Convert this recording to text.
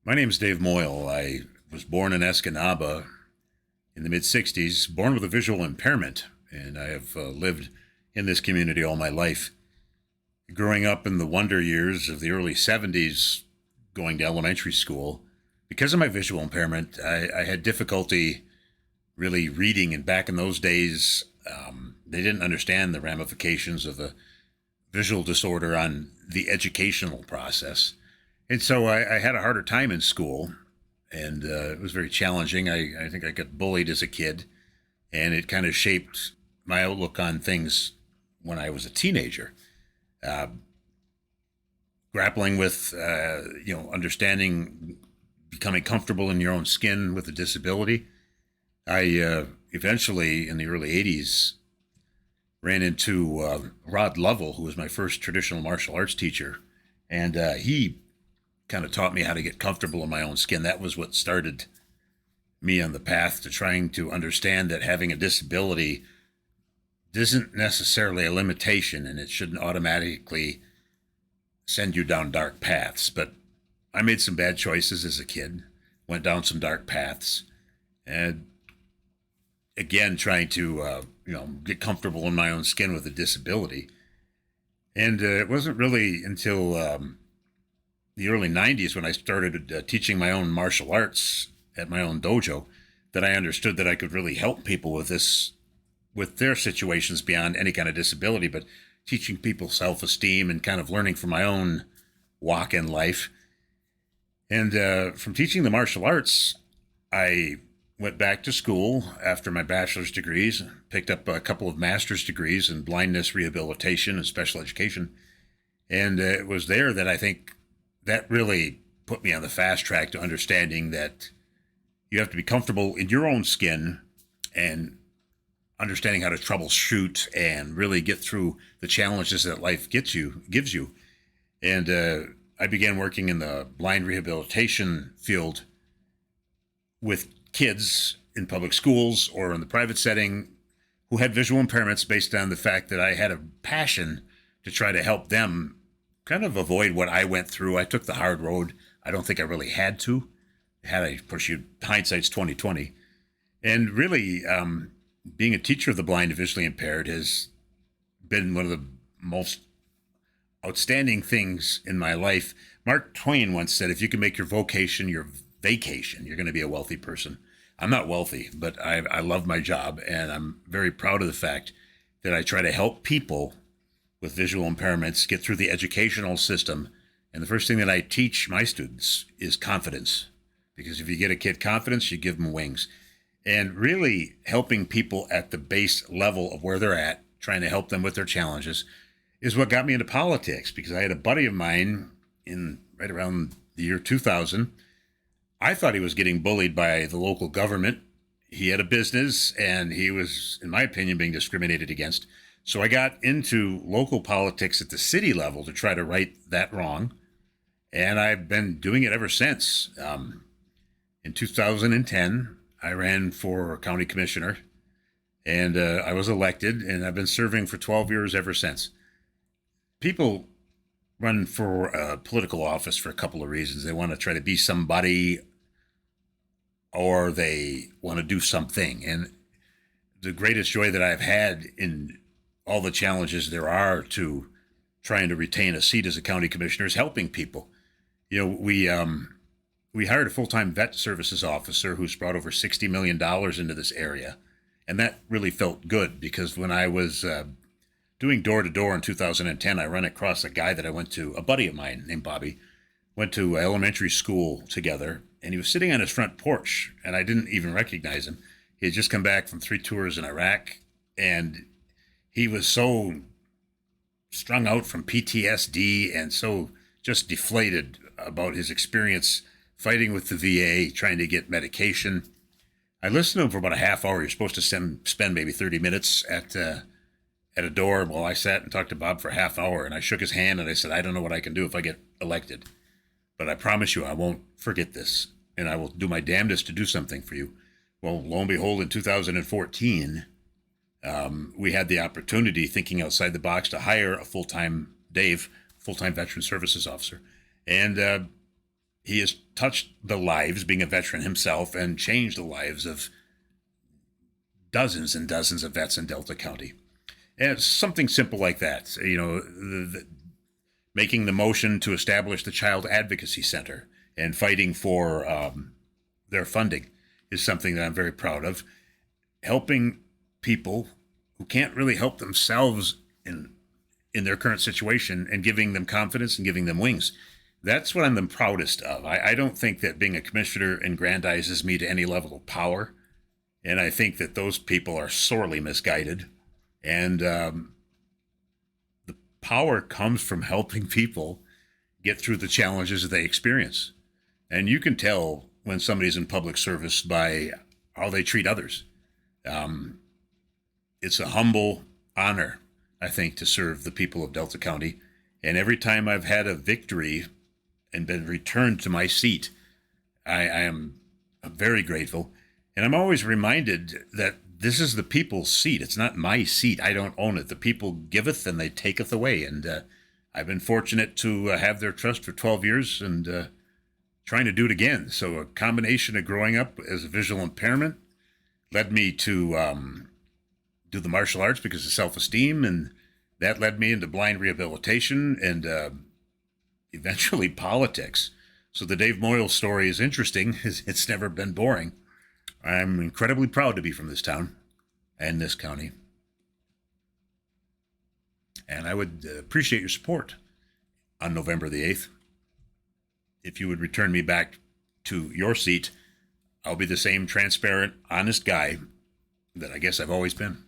My name is Dave Moyle. I was born in Escanaba in the mid 60s, born with a visual impairment, and I have lived in this community all my life. Growing up in the wonder years of the early 70s, going to elementary school, because of my visual impairment, I had difficulty really reading. And back in those days, they didn't understand the ramifications of the visual disorder on the educational process. And so I had a harder time in school, and it was very challenging. I think I got bullied as a kid, and it kind of shaped my outlook on things when I was a teenager. Uh, Grappling with, understanding, becoming comfortable in your own skin with a disability. I eventually, in the early 80s, ran into Rod Lovell, who was my first traditional martial arts teacher, and he kind of taught me how to get comfortable in my own skin. That was what started me on the path to trying to understand that having a disability isn't necessarily a limitation, and it shouldn't automatically send you down dark paths. But I made some bad choices as a kid, went down some dark paths, and again, trying to get comfortable in my own skin with a disability. And it wasn't really until the early 90s when I started teaching my own martial arts at my own dojo that I understood that I could really help people with this, with their situations beyond any kind of disability, but teaching people self-esteem and kind of learning from my own walk in life. And from teaching the martial arts, I went back to school after my bachelor's degrees, picked up a couple of master's degrees in blindness rehabilitation and special education. And it was there that I think that really put me on the fast track to understanding that you have to be comfortable in your own skin and understanding how to troubleshoot and really get through the challenges that life gives you. And I began working in the blind rehabilitation field with kids in public schools or in the private setting who had visual impairments based on the fact that I had a passion to try to help them kind of avoid what I went through. I took the hard road. I don't think I really had to. Had I pursued, hindsight's 2020. And really, being a teacher of the blind and visually impaired has been one of the most outstanding things in my life. Mark Twain once said, if you can make your vocation your vacation, you're going to be a wealthy person. I'm not wealthy, but I love my job, and I'm very proud of the fact that I try to help people with visual impairments get through the educational system. And the first thing that I teach my students is confidence, because if you get a kid confidence, you give them wings. And really helping people at the base level of where they're at, trying to help them with their challenges, is what got me into politics, because I had a buddy of mine in right around the year 2000. I thought he was getting bullied by the local government. He had a business, and he was, in my opinion, being discriminated against. So I got into local politics at the city level to try to right that wrong. And I've been doing it ever since. In 2010, I ran for county commissioner, and I was elected, and I've been serving for 12 years ever since. People run for a political office for a couple of reasons. They want to try to be somebody, or they want to do something. And the greatest joy that I've had in all the challenges there are to trying to retain a seat as a county commissioner is helping people. We hired a full-time vet services officer who's brought over $60 million into this area. And that really felt good, because when I was doing door-to-door in 2010, I ran across a guy that I went to, a buddy of mine named Bobby, went to elementary school together, and he was sitting on his front porch, and I didn't even recognize him. He had just come back from 3 tours in Iraq, and he was so strung out from PTSD and so just deflated about his experience fighting with the VA, trying to get medication. I listened to him for about a half hour. You're supposed to spend maybe 30 minutes at a door. Well, I sat and talked to Bob for a half hour, and I shook his hand, and I said, I don't know what I can do if I get elected, but I promise you I won't forget this, and I will do my damnedest to do something for you. Well, lo and behold, in 2014, we had the opportunity, thinking outside the box, to hire a full-time Dave, full-time veteran services officer. And he has touched the lives, being a veteran himself, and changed the lives of dozens and dozens of vets in Delta County. And it's something simple like that. Making the motion to establish the Child Advocacy Center and fighting for their funding is something that I'm very proud of. Helping people who can't really help themselves in their current situation and giving them confidence and giving them wings. That's what I'm the proudest of. I don't think that being a commissioner aggrandizes me to any level of power. And I think that those people are sorely misguided. And the power comes from helping people get through the challenges that they experience. And you can tell when somebody's in public service by how they treat others. It's a humble honor, I think, to serve the people of Delta County. And every time I've had a victory and been returned to my seat, I am very grateful. And I'm always reminded that this is the people's seat. It's not my seat. I don't own it. The people giveth and they taketh away. And I've been fortunate to have their trust for 12 years and trying to do it again. So a combination of growing up as a visual impairment led me to do the martial arts because of self-esteem, and that led me into blind rehabilitation and eventually politics. So the Dave Moyle story is interesting. It's never been boring. I'm incredibly proud to be from this town and this county. And I would appreciate your support on November the 8th. If you would return me back to your seat, I'll be the same transparent, honest guy that I guess I've always been.